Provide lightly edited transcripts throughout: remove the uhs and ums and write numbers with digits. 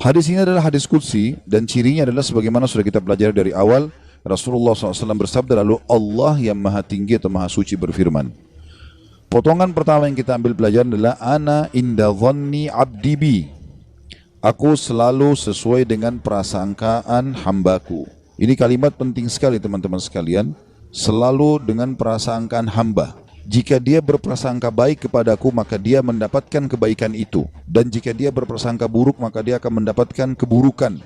Hadis ini adalah hadis qudsi dan cirinya adalah sebagaimana sudah kita pelajari dari awal. Rasulullah SAW bersabda, lalu Allah yang maha tinggi atau maha suci berfirman. Potongan pertama yang kita ambil pelajaran adalah ana inda dhanni abdi bi. Aku selalu sesuai dengan prasangkaan hambaku. Ini kalimat penting sekali teman-teman sekalian. Selalu dengan prasangkaan hamba. Jika dia berprasangka baik kepadaku, maka dia mendapatkan kebaikan itu. Dan jika dia berprasangka buruk, maka dia akan mendapatkan keburukan.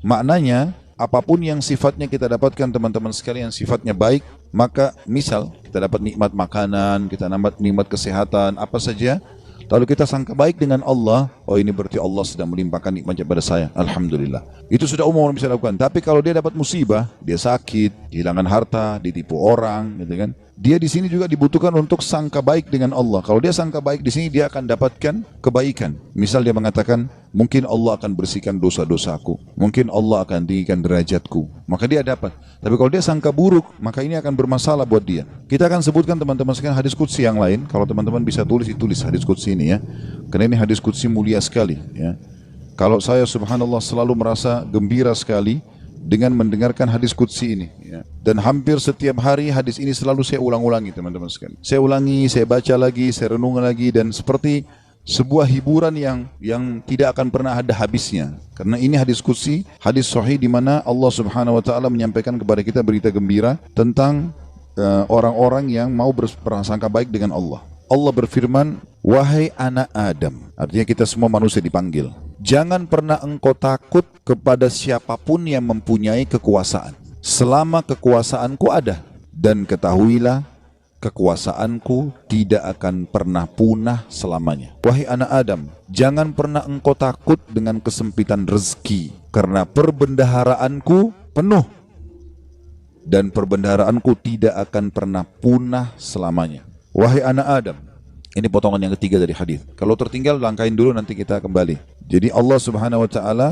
Maknanya, apapun yang sifatnya kita dapatkan teman-teman sekalian, sifatnya baik, maka misal kita dapat nikmat makanan, kita dapat nikmat kesehatan, apa saja, lalu kita sangka baik dengan Allah, oh ini berarti Allah sedang melimpahkan nikmatnya pada saya, Alhamdulillah. Itu sudah umum orang bisa lakukan. Tapi kalau dia dapat musibah, dia sakit, kehilangan harta, ditipu orang, gitu kan, dia di sini juga dibutuhkan untuk sangka baik dengan Allah. Kalau dia sangka baik di sini, dia akan dapatkan kebaikan. Misal dia mengatakan, mungkin Allah akan bersihkan dosa-dosaku, mungkin Allah akan tinggikan derajatku, maka dia dapat. Tapi kalau dia sangka buruk, maka ini akan bermasalah buat dia. Kita akan sebutkan teman-teman sekalian hadis qudsi yang lain. Kalau teman-teman bisa tulis, ditulis hadis qudsi ini ya, karena ini hadis qudsi mulia sekali ya. Kalau saya subhanallah selalu merasa gembira sekali dengan mendengarkan hadis qudsi ini ya. Dan hampir setiap hari hadis ini selalu saya ulang-ulangi teman-teman sekalian. Saya ulangi, saya baca lagi, saya renung lagi, dan seperti sebuah hiburan yang tidak akan pernah ada habisnya. Karena ini hadis qudsi, hadis sahih di mana Allah Subhanahu wa taala menyampaikan kepada kita berita gembira tentang orang-orang yang mau berprasangka baik dengan Allah. Allah berfirman, wahai anak Adam, artinya kita semua manusia dipanggil. Jangan pernah engkau takut kepada siapapun yang mempunyai kekuasaan, selama kekuasaanku ada. Dan ketahuilah, kekuasaanku tidak akan pernah punah selamanya. Wahai anak Adam, jangan pernah engkau takut dengan kesempitan rezeki, karena perbendaharaanku penuh. Dan perbendaharaanku tidak akan pernah punah selamanya. Wahai anak Adam, ini potongan yang ketiga dari hadis. Kalau tertinggal langkahin dulu, nanti kita kembali. Jadi Allah Subhanahu wa taala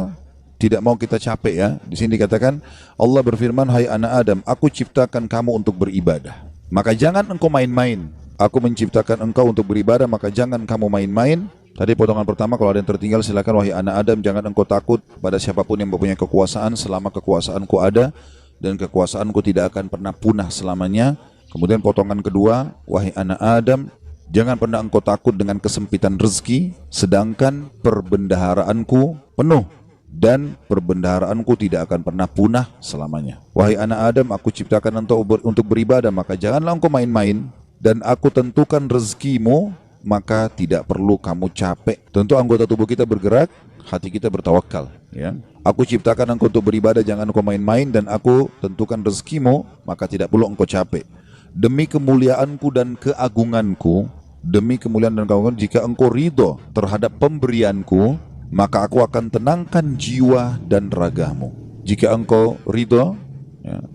tidak mau kita capek ya. Di sini dikatakan Allah berfirman, hai anak Adam, aku ciptakan kamu untuk beribadah. Maka jangan engkau main-main. Aku menciptakan engkau untuk beribadah, maka jangan kamu main-main. Tadi potongan pertama, kalau ada yang tertinggal silakan. Wahai anak Adam, jangan engkau takut pada siapapun yang mempunyai kekuasaan, selama kekuasaanku ada, dan kekuasaanku tidak akan pernah punah selamanya. Kemudian potongan kedua, wahai anak Adam, jangan pernah engkau takut dengan kesempitan rezeki, sedangkan perbendaharaanku penuh, dan perbendaharaanku tidak akan pernah punah selamanya. Wahai anak Adam, aku ciptakan untuk beribadah, maka janganlah engkau main-main, dan aku tentukan rezekimu, maka tidak perlu kamu capek. Tentu anggota tubuh kita bergerak, hati kita bertawakal ya. Aku ciptakan engkau untuk beribadah, jangan engkau main-main, dan aku tentukan rezekimu, maka tidak perlu engkau capek. Demi kemuliaanku dan keagunganku, demi kemuliaan dan keagungan, jika engkau ridho terhadap pemberianku, maka aku akan tenangkan jiwa dan ragamu. Jika engkau ridho ya,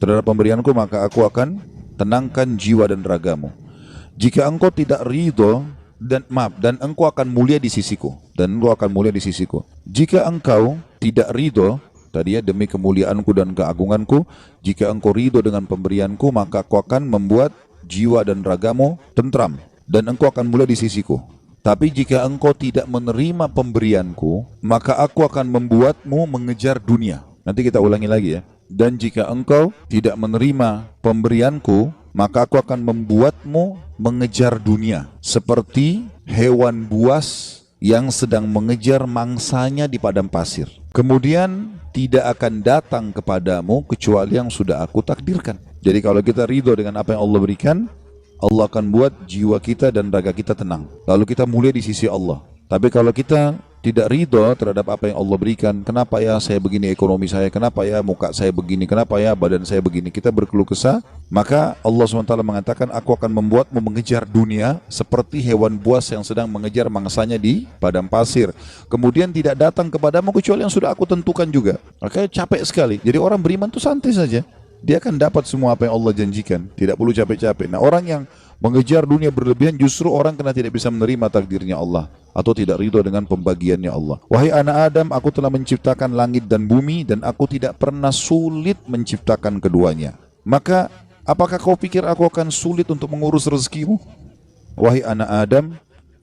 terhadap pemberianku, maka aku akan tenangkan jiwa dan ragamu. Jika engkau tidak ridho, dan engkau akan mulia di sisiku, Jika engkau tidak ridho, tadi ya, demi kemuliaanku dan keagunganku, jika engkau ridho dengan pemberianku, maka aku akan membuat jiwa dan ragamu tentram, dan engkau akan mulia di sisiku. Tapi jika engkau tidak menerima pemberianku, maka aku akan membuatmu mengejar dunia. Nanti kita ulangi lagi ya. Dan jika engkau tidak menerima pemberianku, maka aku akan membuatmu mengejar dunia, seperti hewan buas yang sedang mengejar mangsanya di padang pasir. Kemudian tidak akan datang kepadamu kecuali yang sudah aku takdirkan. Jadi kalau kita ridho dengan apa yang Allah berikan, Allah akan buat jiwa kita dan raga kita tenang, lalu kita mulia di sisi Allah. Tapi kalau kita tidak ridho terhadap apa yang Allah berikan, kenapa ya saya begini ekonomi saya, kenapa ya muka saya begini, kenapa ya badan saya begini, kita berkeluh kesah, maka Allah SWT mengatakan, aku akan membuatmu mengejar dunia seperti hewan buas yang sedang mengejar mangsanya di padang pasir. Kemudian tidak datang kepadamu kecuali yang sudah aku tentukan juga. Makanya capek sekali. Jadi orang beriman itu santai saja, dia akan dapat semua apa yang Allah janjikan, tidak perlu capek-capek. Nah, orang yang mengejar dunia berlebihan justru orang karena tidak bisa menerima takdirnya Allah atau tidak ridho dengan pembagiannya Allah. Wahai anak Adam, aku telah menciptakan langit dan bumi, dan aku tidak pernah sulit menciptakan keduanya. Maka apakah kau pikir aku akan sulit untuk mengurus rezekimu? Wahai anak Adam,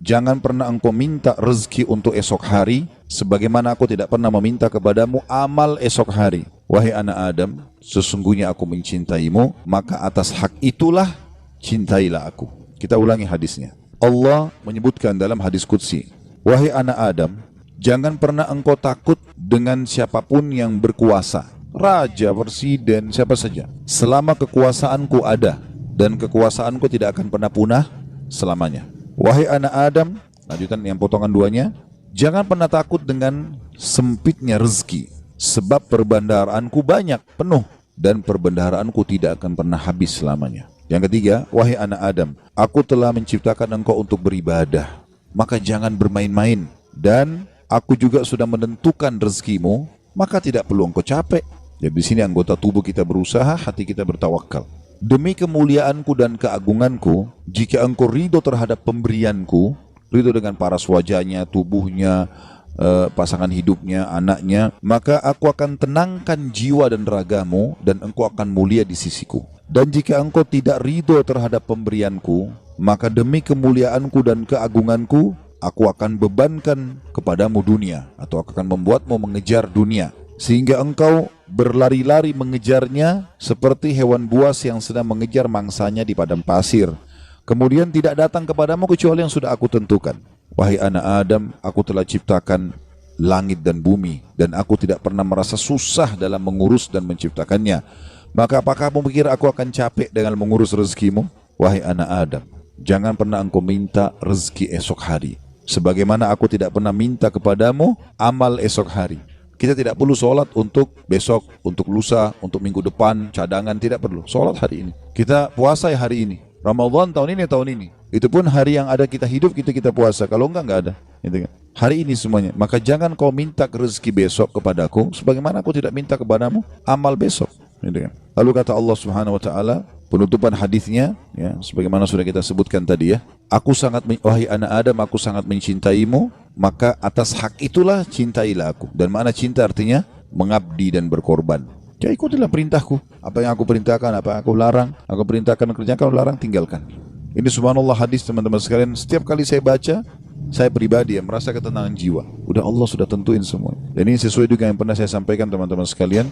jangan pernah engkau minta rezeki untuk esok hari, sebagaimana aku tidak pernah meminta kepadamu amal esok hari. Wahai anak Adam, sesungguhnya aku mencintaimu, maka atas hak itulah cintailah aku. Kita ulangi hadisnya. Allah menyebutkan dalam hadis qudsi, wahai anak Adam, jangan pernah engkau takut dengan siapapun yang berkuasa, raja, presiden, siapa saja, selama kekuasaanku ada, dan kekuasaanku tidak akan pernah punah selamanya. Wahai anak Adam, lanjutan yang potongan duanya, jangan pernah takut dengan sempitnya rezeki, sebab perbendaharaanku banyak, penuh, dan perbendaharaanku tidak akan pernah habis selamanya. Yang ketiga, wahai anak Adam, aku telah menciptakan engkau untuk beribadah, maka jangan bermain-main, dan aku juga sudah menentukan rezekimu, maka tidak perlu engkau capek. Jadi di sini anggota tubuh kita berusaha, hati kita bertawakal. Demi kemuliaanku dan keagunganku, jika engkau ridho terhadap pemberianku, ridho dengan paras wajahnya, tubuhnya, pasangan hidupnya, anaknya, maka aku akan tenangkan jiwa dan ragamu, dan engkau akan mulia di sisiku. Dan jika engkau tidak ridho terhadap pemberianku, maka demi kemuliaanku dan keagunganku, aku akan bebankan kepadamu dunia, atau akan membuatmu mengejar dunia, sehingga engkau berlari-lari mengejarnya seperti hewan buas yang sedang mengejar mangsanya di padang pasir. Kemudian tidak datang kepadamu kecuali yang sudah aku tentukan. Wahai anak Adam, aku telah ciptakan langit dan bumi, dan aku tidak pernah merasa susah dalam mengurus dan menciptakannya. Maka apakah kamu pikir aku akan capek dengan mengurus rezekimu? Wahai anak Adam, jangan pernah engkau minta rezeki esok hari, sebagaimana aku tidak pernah minta kepadamu amal esok hari. Kita tidak perlu sholat untuk besok, untuk lusa, untuk minggu depan, cadangan, tidak perlu. Sholat hari ini. Kita puasa hari ini. Ramadan tahun ini. Itu pun hari yang ada kita hidup, kita puasa. Kalau enggak ada. Gitu kan. Hari ini semuanya. Maka jangan kau minta rezeki besok kepadaku, sebagaimana aku tidak minta kepadamu amal besok. Gitu kan. Lalu kata Allah Subhanahu Wa Taala, penutupan hadisnya, ya, sebagaimana sudah kita sebutkan tadi ya. Wahai anak Adam, aku sangat mencintaimu, maka atas hak itulah cintailah aku. Dan makna cinta artinya mengabdi dan berkorban. Ya ikutilah perintahku. Apa yang aku perintahkan, apa yang aku larang, aku perintahkan kerjakan, kalau larang tinggalkan. Ini subhanallah hadis teman-teman sekalian. Setiap kali saya baca, saya pribadi yang merasa ketenangan jiwa. Udah Allah sudah tentuin semua. Dan ini sesuai juga yang pernah saya sampaikan teman-teman sekalian.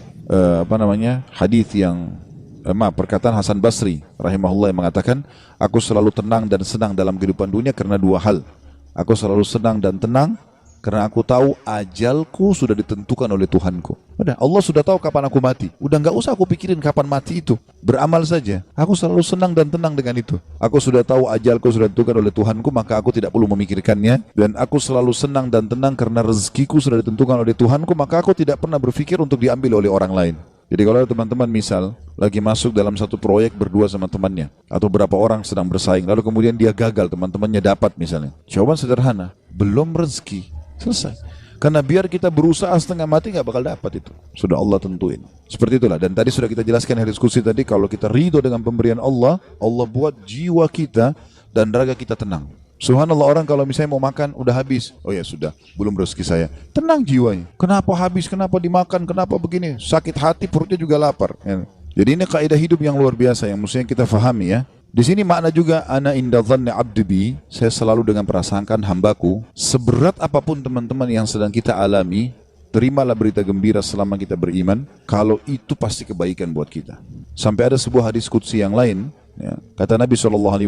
Hadis yang perkataan Hasan Basri rahimahullah yang mengatakan, aku selalu tenang dan senang dalam kehidupan dunia karena dua hal. Aku selalu senang dan tenang karena aku tahu ajalku sudah ditentukan oleh Tuhanku. Udah, Allah sudah tahu kapan aku mati. Udah nggak usah aku pikirin kapan mati itu. Beramal saja. Aku selalu senang dan tenang dengan itu. Aku sudah tahu ajalku sudah ditentukan oleh Tuhanku, maka aku tidak perlu memikirkannya. Dan aku selalu senang dan tenang karena rezekiku sudah ditentukan oleh Tuhanku, maka aku tidak pernah berpikir untuk diambil oleh orang lain. Jadi kalau teman-teman misal lagi masuk dalam satu proyek berdua sama temannya, atau berapa orang sedang bersaing, lalu kemudian dia gagal, teman-temannya dapat misalnya. Jawaban sederhana, belum rezeki. Selesai. Karena biar kita berusaha setengah mati nggak bakal dapat itu. Sudah Allah tentuin. Seperti itulah. Dan tadi sudah kita jelaskan di diskusi tadi, kalau kita ridho dengan pemberian Allah, Allah buat jiwa kita dan raga kita tenang. Subhanallah, orang kalau misalnya mau makan udah habis, oh ya sudah, belum rezeki saya. Tenang jiwanya. Kenapa habis? Kenapa dimakan? Kenapa begini? Sakit hati, perutnya juga lapar. Ya. Jadi ini kaidah hidup yang luar biasa yang mestinya kita fahami ya. Di sini makna juga ana inda dhanni abdi bi, saya selalu dengan prasangkaan hambaku. Seberat apapun teman-teman yang sedang kita alami, terimalah berita gembira selama kita beriman, kalau itu pasti kebaikan buat kita. Sampai ada sebuah hadis qudsi yang lain, ya, kata Nabi SAW,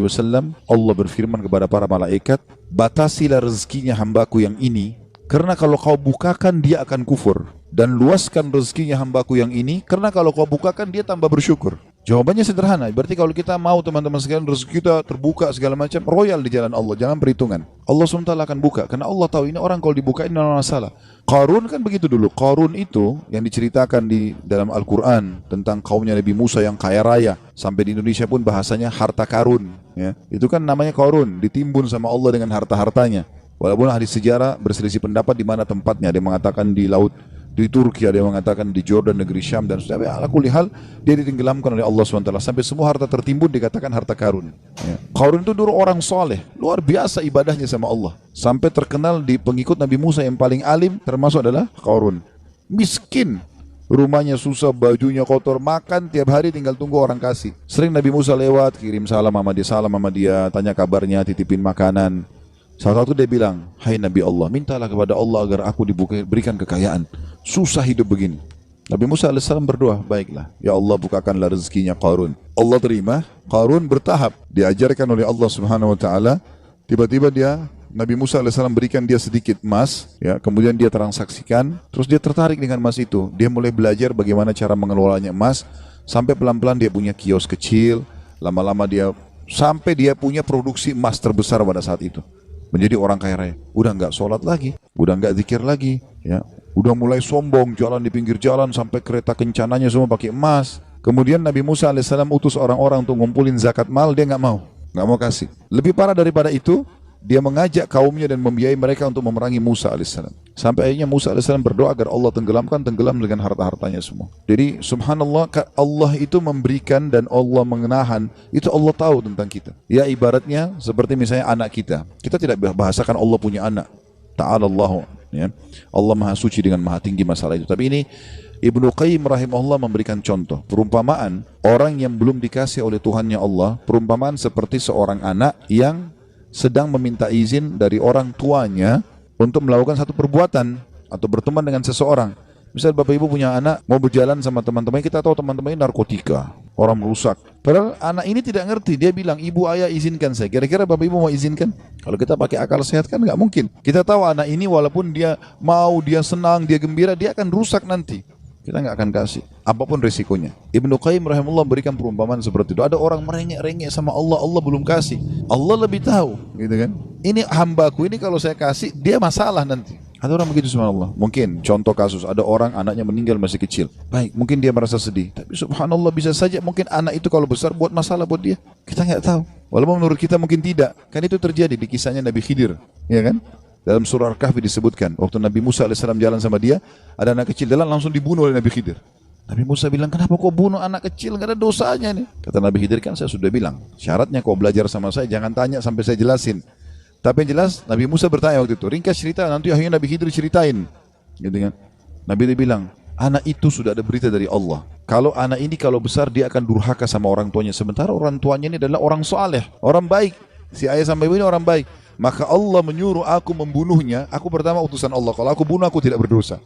Allah berfirman kepada para malaikat, batasilah rezekinya hambaku yang ini, karena kalau kau bukakan dia akan kufur. Dan luaskan rezekinya hambaku yang ini, karena kalau kau bukakan dia tambah bersyukur. Jawabannya sederhana, berarti kalau kita mau teman-teman sekalian rezeki kita terbuka segala macam, royal di jalan Allah, jangan perhitungan. Allah SWT akan buka, karena Allah tahu ini orang kalau dibukain tidak masalah. Qarun kan begitu dulu. Qarun itu yang diceritakan di dalam Al-Quran tentang kaumnya Nabi Musa yang kaya raya. Sampai di Indonesia pun bahasanya harta karun. Ya. Itu kan namanya Qarun, ditimbun sama Allah dengan harta-hartanya. Walaupun ahli sejarah berselisih pendapat di mana tempatnya. Ada yang mengatakan di laut, di Turki, ada yang mengatakan di Jordan, negeri Syam, dan sampai ala kulli hal dia ditenggelamkan oleh Allah SWT. Sampai semua harta tertimbun dikatakan harta karun. Ya. Qarun itu dulu orang soleh, luar biasa ibadahnya sama Allah. Sampai terkenal di pengikut Nabi Musa yang paling alim termasuk adalah Qarun. Miskin, rumahnya susah, bajunya kotor, makan tiap hari tinggal tunggu orang kasih. Sering Nabi Musa lewat, kirim salam sama dia, tanya kabarnya, titipin makanan. Salah satu dia bilang, hai Nabi Allah, mintalah kepada Allah agar aku diberikan kekayaan. Susah hidup begini. Nabi Musa AS berdoa, baiklah, ya Allah bukakanlah rezekinya Qarun. Allah terima, Qarun bertahap. Diajarkan oleh Allah Subhanahu Wa Taala. Tiba-tiba Nabi Musa AS berikan dia sedikit emas, ya, kemudian dia transaksikan, terus dia tertarik dengan emas itu. Dia mulai belajar bagaimana cara mengelolanya emas, sampai pelan-pelan dia punya kios kecil, lama-lama sampai dia punya produksi emas terbesar pada saat itu. Menjadi orang kaya raya. Udah nggak sholat lagi, udah nggak zikir lagi, ya. Udah mulai sombong, jalan di pinggir jalan sampai kereta kencananya semua pakai emas. Kemudian Nabi Musa AS utus orang-orang untuk ngumpulin zakat mal, dia nggak mau kasih. Lebih parah daripada itu, dia mengajak kaumnya dan membiayai mereka untuk memerangi Musa AS. Sampai akhirnya Musa AS berdoa agar Allah tenggelam dengan harta-hartanya semua. Jadi subhanallah, Allah itu memberikan dan Allah menahan, itu Allah tahu tentang kita. Ya ibaratnya seperti misalnya anak kita. Kita tidak bahasakan Allah punya anak. Ta'ala Allah, ya. Allah maha suci dengan maha tinggi masalah itu. Tapi ini Ibnu Qayyim rahimahullah memberikan contoh. Perumpamaan orang yang belum dikasih oleh Tuhannya Allah, perumpamaan seperti seorang anak yang sedang meminta izin dari orang tuanya untuk melakukan satu perbuatan atau berteman dengan seseorang. Misal bapak ibu punya anak, mau berjalan sama teman-teman, kita tahu teman-teman ini narkotika, orang merusak. Padahal anak ini tidak ngerti, dia bilang, ibu ayah izinkan saya. Kira-kira bapak ibu mau izinkan? Kalau kita pakai akal sehat kan nggak mungkin. Kita tahu anak ini walaupun dia mau, dia senang, dia gembira, dia akan rusak nanti. Kita nggak akan kasih, apapun risikonya. Ibnu Qayyim rahimahullah berikan perumpamaan seperti itu. Ada orang merengek-rengek sama Allah, Allah belum kasih. Allah lebih tahu, gitu kan? Ini hambaku ini kalau saya kasih, dia masalah nanti. Ada orang begitu subhanallah. Mungkin contoh kasus, ada orang anaknya meninggal masih kecil. Baik, mungkin dia merasa sedih. Tapi subhanallah bisa saja mungkin anak itu kalau besar buat masalah buat dia. Kita nggak tahu. Walaupun menurut kita mungkin tidak. Kan itu terjadi di kisahnya Nabi Khidir, ya kan? Dalam surah Al-Kahfi disebutkan, waktu Nabi Musa AS jalan sama dia, ada anak kecil jalan langsung dibunuh oleh Nabi Khidir. Nabi Musa bilang, kenapa kau bunuh anak kecil? Nggak ada dosanya nih. Kata Nabi Khidir, kan saya sudah bilang, syaratnya kau belajar sama saya, jangan tanya sampai saya jelasin. Tapi yang jelas, Nabi Musa bertanya waktu itu, ringkas cerita, nanti akhirnya Nabi Khidir ceritain. Gitu kan? Nabi dia bilang, anak itu sudah ada berita dari Allah. Kalau anak ini kalau besar, dia akan durhaka sama orang tuanya. Sementara orang tuanya ini adalah orang soleh, orang baik. Si ayah sama ibu ini orang baik. Maka Allah menyuruh aku membunuhnya. Aku pertama utusan Allah. Kalau aku bunuh, aku tidak berdosa.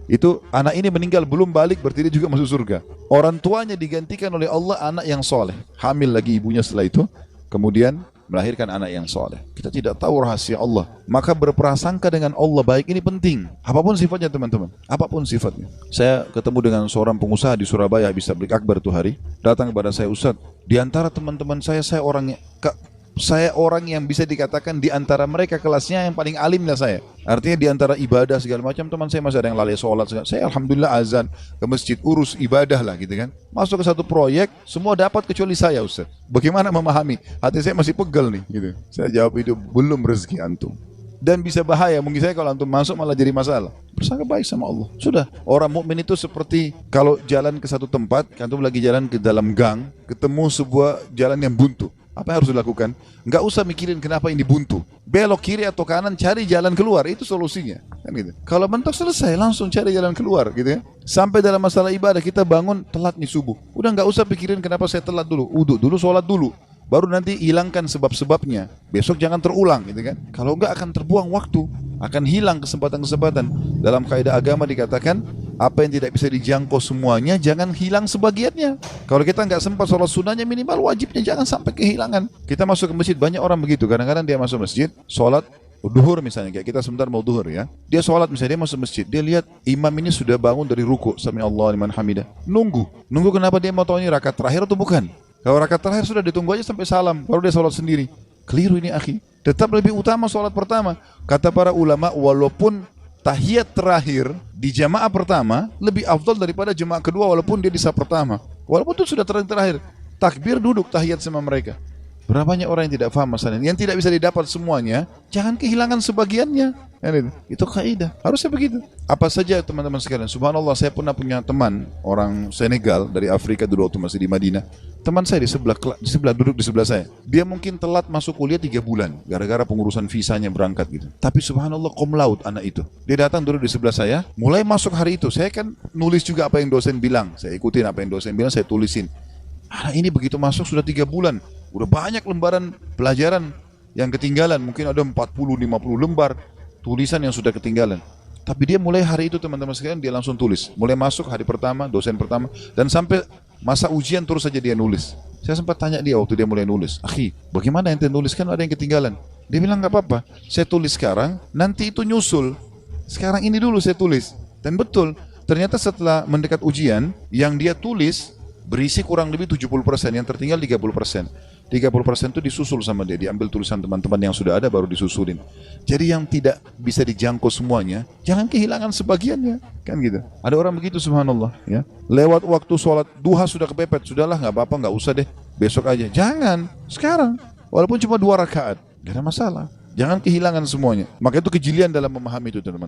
Itu anak ini meninggal belum balik, berarti dia juga masuk surga. Orang tuanya digantikan oleh Allah anak yang soleh. Hamil lagi ibunya setelah itu. Kemudian melahirkan anak yang soleh. Kita tidak tahu rahasia Allah. Maka berprasangka dengan Allah baik ini penting. Apapun sifatnya teman-teman. Apapun sifatnya. Saya ketemu dengan seorang pengusaha di Surabaya habis tablik akbar tuh hari. Datang kepada saya, Ustaz, di antara teman-teman saya orang yang bisa dikatakan di antara mereka kelasnya yang paling alim lah saya. Artinya di antara ibadah segala macam teman saya masih ada yang lalai sholat. Saya alhamdulillah azan ke masjid, urus ibadah lah gitu kan. Masuk ke satu proyek, semua dapat kecuali saya Ustaz. Bagaimana memahami? Hati saya masih pegel nih gitu. Saya jawab itu belum rezeki antum. Dan bisa bahaya, mungkin saya kalau antum masuk malah jadi masalah. Bersangka baik sama Allah. Sudah, orang mukmin itu seperti kalau jalan ke satu tempat, antum lagi jalan ke dalam gang, ketemu sebuah jalan yang buntu. Apa yang harus dilakukan? Nggak usah mikirin kenapa ini buntu. Belok kiri atau kanan, cari jalan keluar. Itu solusinya. Kan gitu. Kalau mentok selesai, langsung cari jalan keluar. Gitu ya. Sampai dalam masalah ibadah, kita bangun telat nih subuh. Udah nggak usah pikirin kenapa saya telat dulu. Uduk dulu, sholat dulu. Baru nanti hilangkan sebab-sebabnya. Besok jangan terulang. Gitu kan. Kalau nggak akan terbuang waktu. Akan hilang kesempatan-kesempatan. Dalam kaidah agama dikatakan, apa yang tidak bisa dijangkau semuanya, jangan hilang sebagiannya. Kalau kita nggak sempat sholat sunnahnya, minimal wajibnya jangan sampai kehilangan. Kita masuk ke masjid, banyak orang begitu. Kadang-kadang dia masuk masjid, sholat duhur misalnya, kayak kita sebentar mau duhur ya. Dia sholat misalnya, dia masuk masjid, dia lihat imam ini sudah bangun dari ruku, sami Allah liman hamidah. Nunggu kenapa dia mau tahu ini rakaat terakhir atau bukan? Kalau rakaat terakhir sudah ditunggu aja sampai salam, baru dia sholat sendiri. Keliru ini akhi. Tetap lebih utama sholat pertama. Kata para ulama, walaupun tahiyat terakhir di jamaah pertama lebih afdal daripada jamaah kedua walaupun dia di saf pertama. Walaupun itu sudah terakhir. Takbir duduk tahiyat sama mereka. Berapa banyak orang yang tidak paham masalah ini. Yang tidak bisa didapat semuanya, jangan kehilangan sebagiannya. Itu kaidah. Harusnya begitu. Apa saja teman-teman sekalian. Subhanallah, saya pernah punya teman orang Senegal dari Afrika dulu waktu masih di Madinah. Teman saya di sebelah duduk di sebelah saya. Dia mungkin telat masuk kuliah 3 bulan gara-gara pengurusan visanya berangkat gitu. Tapi subhanallah cum laude anak itu. Dia datang duduk di sebelah saya. Mulai masuk hari itu, saya kan nulis juga apa yang dosen bilang. Saya ikutin apa yang dosen bilang, saya tulisin. Anak ini begitu masuk sudah 3 bulan. Udah banyak lembaran pelajaran yang ketinggalan, mungkin ada 40-50 lembar tulisan yang sudah ketinggalan. Tapi dia mulai hari itu teman-teman sekalian dia langsung tulis. Mulai masuk hari pertama, dosen pertama, dan sampai masa ujian terus saja dia nulis. Saya sempat tanya dia waktu dia mulai nulis, "Akhi, bagaimana ente nulis, kan ada yang ketinggalan?" Dia bilang, "Gak apa-apa, saya tulis sekarang, nanti itu nyusul. Sekarang ini dulu saya tulis." Dan betul, ternyata setelah mendekat ujian, yang dia tulis berisi kurang lebih 70%, yang tertinggal 30%. 30% itu disusul sama dia, diambil tulisan teman-teman yang sudah ada baru disusulin. Jadi yang tidak bisa dijangkau semuanya, jangan kehilangan sebagiannya, kan gitu. Ada orang begitu, subhanallah, ya. Lewat waktu sholat duha sudah kepepet, sudahlah nggak apa-apa, nggak usah deh, besok aja. Jangan, sekarang, walaupun cuma 2 rakaat, gak ada masalah. Jangan kehilangan semuanya. Maka itu kejelian dalam memahami itu, teman-teman.